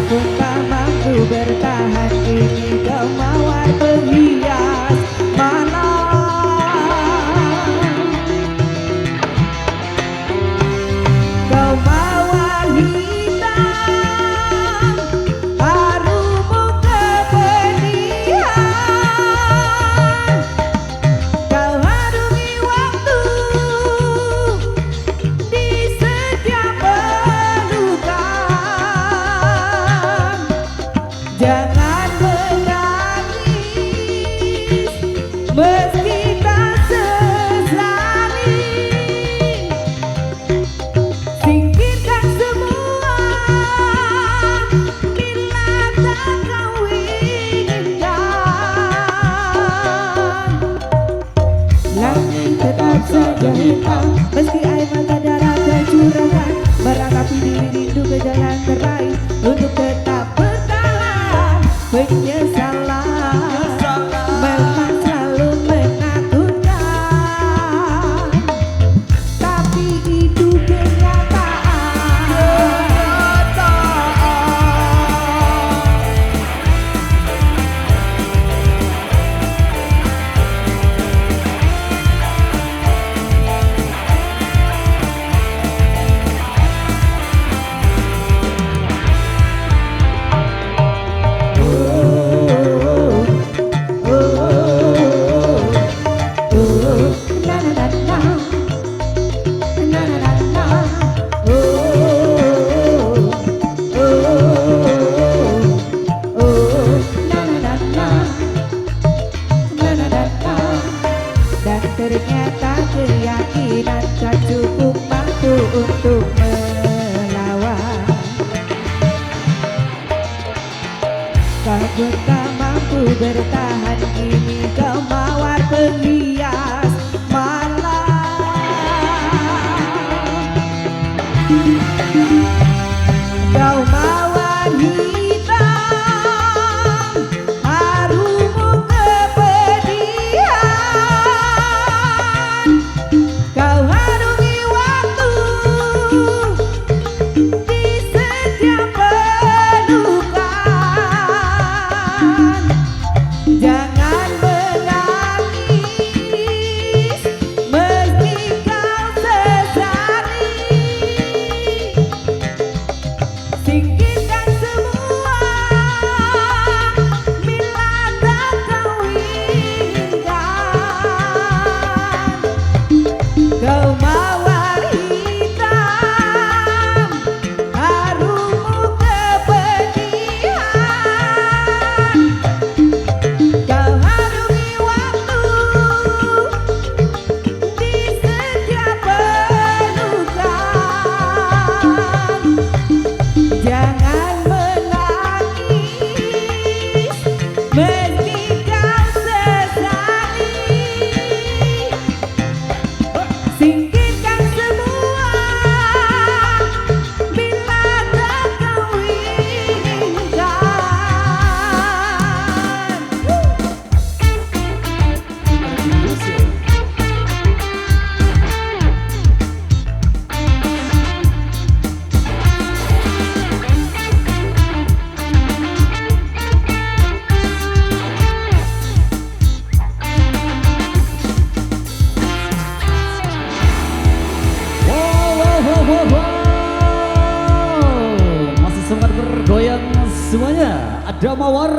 pun tak mampu bertahan, kini kau mawar penghias malam. Kau mawar hitam, harumu kepedihan. Kau harungi waktu di setiap pelukan. Jangan menangis meski tak sesali. Singkirkan semua bila tak kau inginkan. Langit tetap saja hitam meski air mata darah tercurahkan. Meratapi diri rindu ke jalan terbaik untuk tetap bertahan. Penyesalan memang selalu menakutkan, tapi itu kenyataan. Dan ternyata keyakinan tak cukup mampu untuk melawan. Kau pun tak mampu bertahan, kini kau mawar penghias malam. Kau mawar hitam, harumu kepedihan. Kau harungi waktu di setiap pelukan. Jangan menangis meski kau sesali. Singkirkan semua bila tak kau inginkan. Kau mawar hitam, harumu kepedihan. Kau harungi waktu di setiap pelukan. Jangan menangis meski kau sesali. Singkirkan semua bila tak kau Masih semangat bergoyang semuanya. Ada mawar